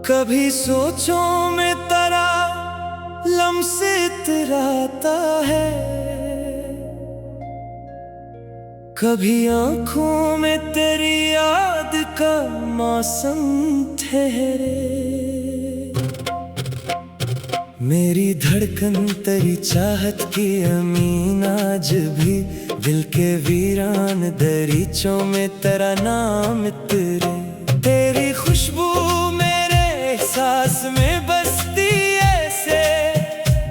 कभी सोचों में तारा लम्से इतराता है, कभी आंखों में तेरी याद का मौसम ठहरे। मेरी धड़कन तेरी चाहत की अमीन आज भी दिल के वीरान दरीचों में तेरा नाम इतरे। तेरी खुशबू मेरे एहसास में बसती ऐसे,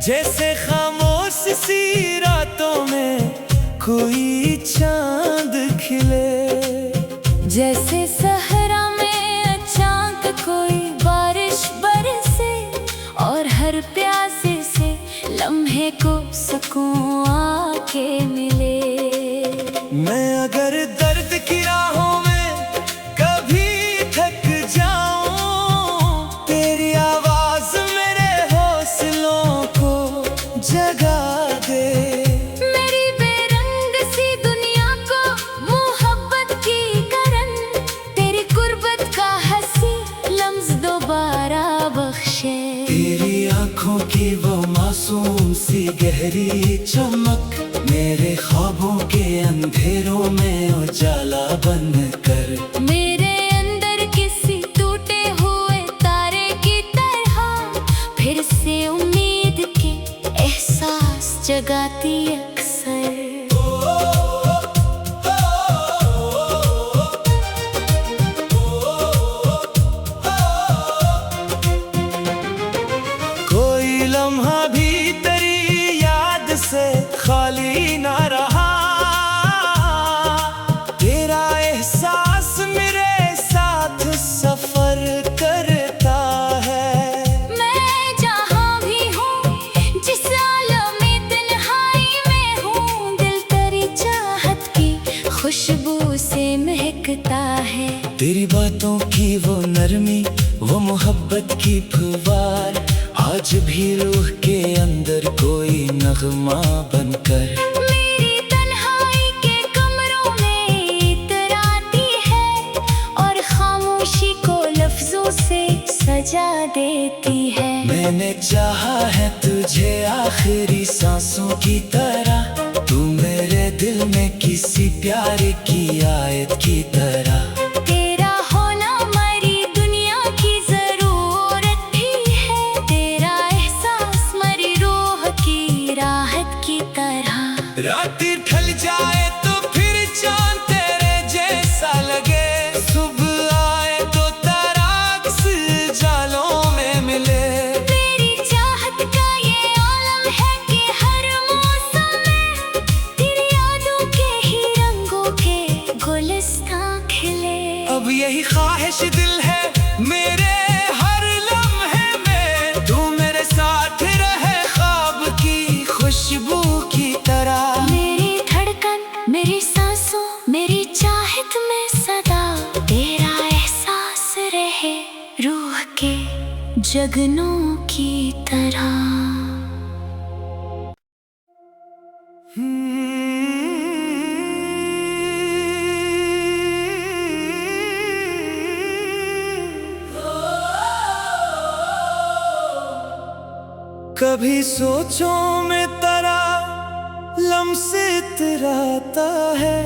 जैसे खामोश सी रातों में कोई चांद खिले। जैसे सहरा में अचानक कोई बारिश बरसे और हर प्यासे से लम्हे को सुकून आके मिले। मैं अगर दर्द की राहों में कभी थक जाऊं, तेरी आवाज मेरे हौसलों को जगा दे। मेरी बेरंग सी दुनिया को मोहब्बत की करन, तेरी कुर्बत का हंसी लम्स दोबारा बख्शे। तेरी आंखों की वो मासूम सी गहरी चमक मेरे ख्वाबों के अंधेरों में उजाला बन कर। मेरे अंदर किसी टूटे हुए तारे की तरह फिर से उम्मीद के एहसास जगाती अक्सर। कोई लम्हा भी तेरी याद से खाली ना रहा, तेरा एहसास मेरे साथ सफर करता है। मैं जहाँ भी हूँ, जिस आलम तन्हाई में हूँ, दिल तेरी चाहत की खुशबू से महकता है। तेरी बातों की वो नरमी, वो मोहब्बत की फुवार आज भी रूह के अंदर कोई नगमा बनकर मेरी तन्हाई के कमरों में इतराती है और खामोशी को लफ्जों से सजा देती है। मैंने चाहा है तुझे आखिरी सांसों की तरह, तू मेरे दिल में किसी प्यारे की आयत की तरह। तेरा होना मरी दुनिया की जरूरत भी है, तेरा एहसास मरी रूह की राहत की तरह। रातें ढल जाए तो फिर चांद तेरे जैसा लगे, सुबह आए तो ताराक्स जालों में मिले। तेरी चाहत का ये आलम है कि हर मौसम में तेरी यादों के ही रंगों के गुलिस्तान खिले। अब यही ख्वाहिश दिल है मेरे हर लम्हे में, तू मेरे साथ रहे ख्वाब की खुशबू की तरह। मेरी धड़कन, मेरी सांसों, मेरी चाहत में सदा तेरा एहसास रहे रूह के जगनों की तरह। कभी सोचों में तारा लम्से इतराता है,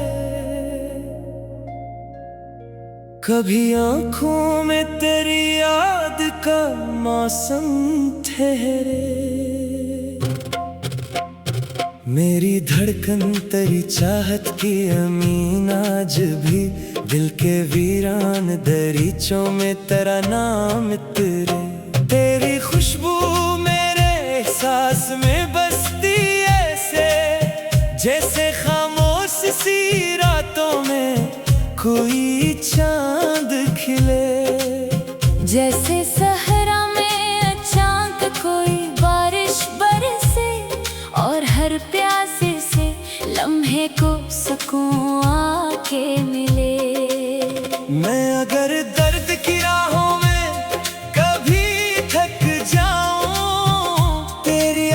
कभी आंखों में तेरी याद का मौसम ठहरे। मेरी धड़कन तेरी चाहत की अमीन आज भी दिल के वीरान दरीचों में तेरा नाम इतरे। तेरी खुशबू मेरे एहसास में बसती ऐसे, जैसे खामोश सी रातों में कोई चांद खिले। जैसे सहरा में अचानक कोई बारिश बरसे और हर प्यासे से लम्हे को सुकून आके मिले। मैं अगर दर्द की राहों में कभी थक जाऊं, तेरी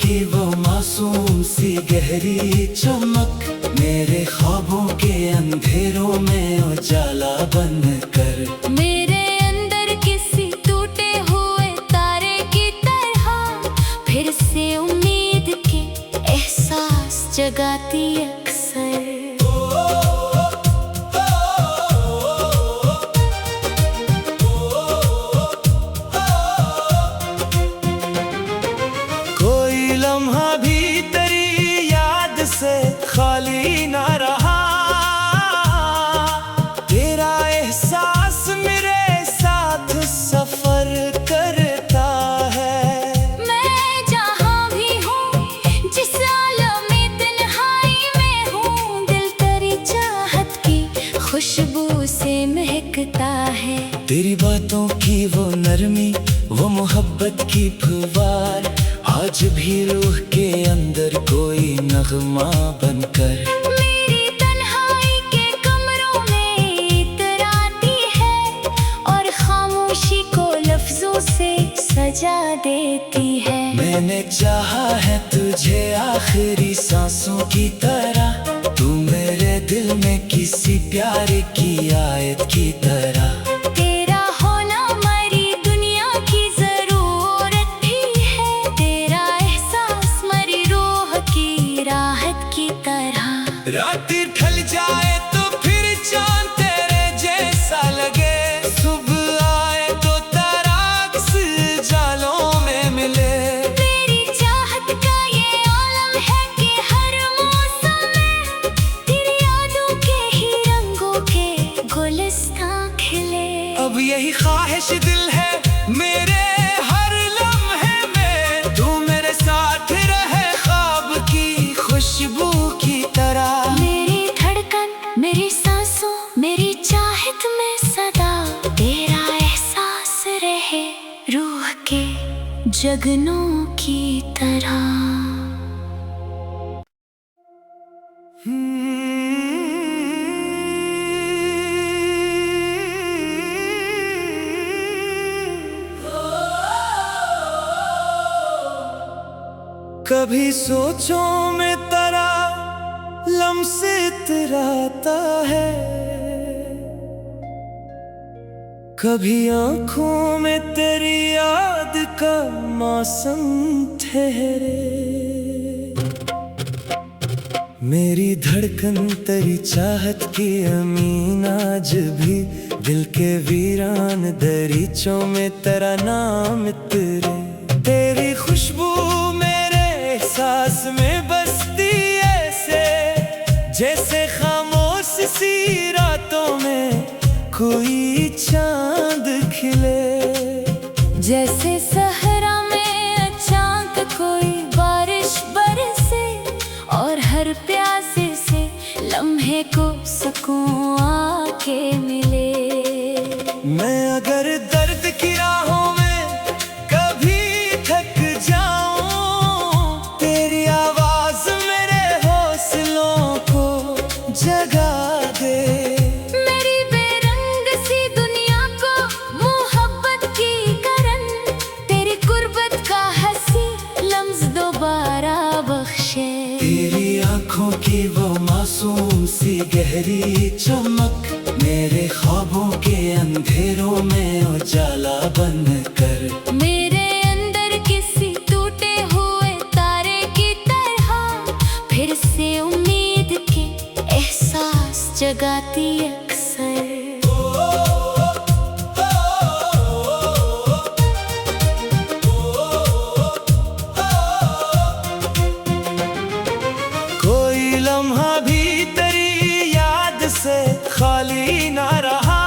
की वो मासूम सी गहरी चमक मेरे ख्वाबों के अंधेरों में उजाला बन कर। मेरे अंदर किसी टूटे हुए तारे की तरह फिर से उम्मीद के एहसास जगाती अक्सर। कोई लम्हा भी तेरी याद से खाली ना रहा, तेरा एहसास मेरे साथ सफर करता है। मैं जहाँ भी हूँ, जिस आलम में तन्हाई में हूँ, दिल तेरी चाहत की खुशबू से महकता है। तेरी बातों की वो नरमी, वो मोहब्बत की फुवार आज भी रूह के अंदर कोई नगमा बनकर मेरी तन्हाई के कमरों में इतराती है और खामोशी को लफ्जों से सजा देती है। मैंने चाहा है तुझे आखिरी सांसों की तरह, तू मेरे दिल में किसी प्यार की आयत की तरह। तेरा होना मरी दुनिया की जरूरत भी है, तेरा एहसास मरी रूह की राहत की तरह। रात ढल जाए तो फिर चांद तेरे जैसा लगे, सुबह आए तो ताराक्स जालों में मिले। मेरी चाहत का ये आलम है कि हर मौसम में तेरी यादों के ही रंगों के गुलिस्तां खिले। अब यही ख्वाहिश दिल है मेरे हर लम्हे में, तू मेरे साथ रहे ख्वाब की खुशबू की तरह। मेरी धड़कन, मेरी सांसों, मेरी चाहत में सदा तेरा एहसास रहे रूह के जगनों की तरह। कभी सोचों में तेरा लम्स इतराता है, कभी आंखों में तेरी याद का मौसम ठहरे। मेरी धड़कन तेरी चाहत की अमीन आज भी दिल के वीरान दरीचों में तेरा नाम इतरे। तेरी खुशबू मेरे एहसास में बसती ऐसे, जैसे खामोश सी रातों में कोई चांद खिले। जैसे सहरा में अचानक कोई बारिश बरसे और हर प्यासे से लम्हे को सुकून आके मिले। मैं अगर दर्द की राहों में कभी थक जाऊं, तेरी आवाज मेरे हौसलों को जगा दे। मेरी बेरंग सी दुनिया को मोहब्बत की करन, तेरी कुर्बत का हंसी लम्स दोबारा बख्शे। तेरी आंखों की वो मासूम सी गहरी चमक मेरे ख्वाबों के अंधेरों में उजाला बन कर। मेरे अंदर किसी टूटे हुए तारे की तरह फिर से उम्मीद के एहसास जगाती अक्सर। कोई लम्हा भी तेरी याद से खाली ना रहा,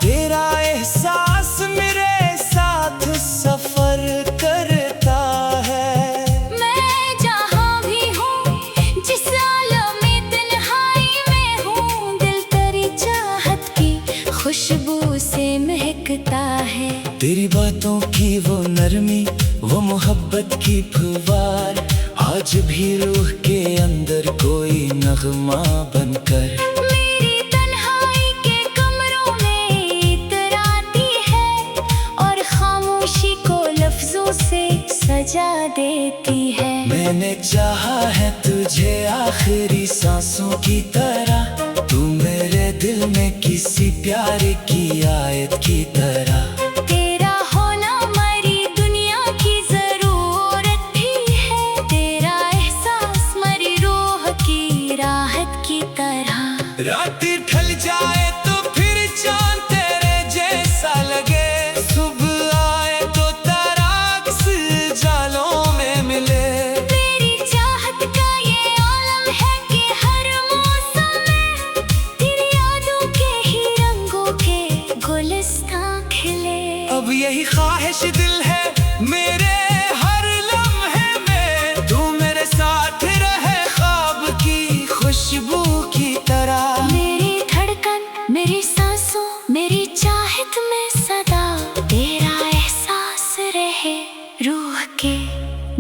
तेरा एहसास मेरे साथ सफर करता है। मैं जहाँ भी हूँ, जिस आलम में तन्हाई में हूँ, दिल तेरी चाहत की खुशबू से महकता है। तेरी बातों की वो नरमी, वो मोहब्बत की फुवार आज भी रूह के अंदर कोई नगमा बनकर मेरी तन्हाई के कमरों में इतराती है और खामोशी को लफ्जों से सजा देती है। मैंने चाहा है तुझे आखिरी सांसों की तरह, तू मेरे दिल में किसी प्यार की आयत की तरह। तेरा होना मरी दुनिया की जरूरत भी है, तेरा एहसास मरी रूह की राहत की तरह। रात ढल जाए तो फिर चांद तेरे जैसा लगे, सुबह आए तो ताराक्स जालों में मिले। मेरी चाहत का ये आलम है कि हर मौसम में तेरी यादों के ही रंगों के गुलिस्तान खिले। अब यही ख्वाहिश दिल है मेरे हर लम्हे में, तू मेरे साथ रहे ख्वाब की खुशबू की तरह। मेरी धड़कन मेरी सांसों मेरी चाहत में सदा तेरा एहसास रहे रूह के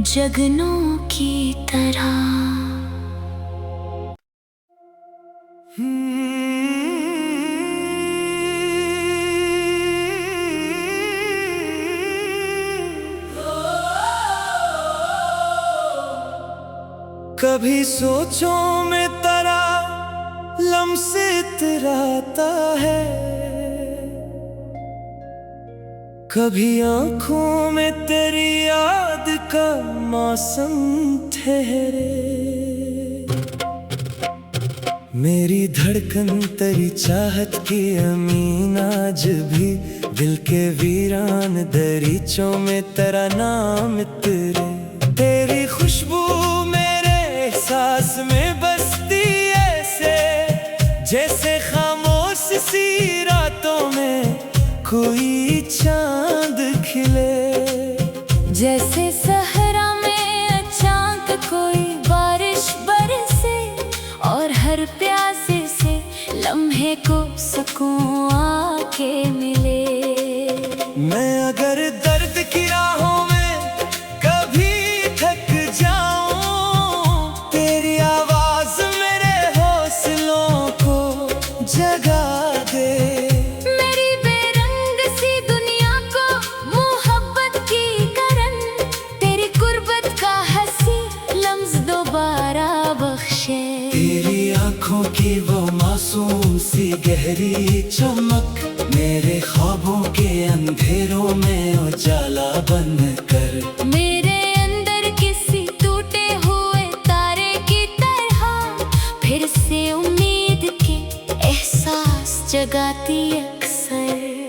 जगनों की तरह। कभी सोचों में तारा लम्से इतराता है, कभी आंखों में तेरी याद का मौसम ठहरे। मेरी धड़कन तेरी चाहत की अमीन आज भी दिल के वीरान दरीचों में तेरा नाम इतरे। तेरी खुशबू मेरे एहसास में बसती ऐसे, जैसे खामोश सी रातों में कोई चांद खिले। जैसे सहरा में अचानक कोई बारिश बरसे और हर प्यासे से लम्हे को सुकून आके मिले। मैं अगर दर्द की राहों में कभी थक जाऊं, तेरी आवाज मेरे हौसलों को जगा दे। मेरी बेरंग सी दुनिया को मोहब्बत की करन, तेरी कुर्बत का हंसी लम्स दोबारा बख्शे। तेरी आंखों की वो मासूम सी गहरी चमक मेरे ख्वाबों के अंधेरों में उजाला बन कर। मेरे अंदर किसी टूटे हुए तारे की तरह फिर से उम्मीद के एहसास जगाती अक्सर।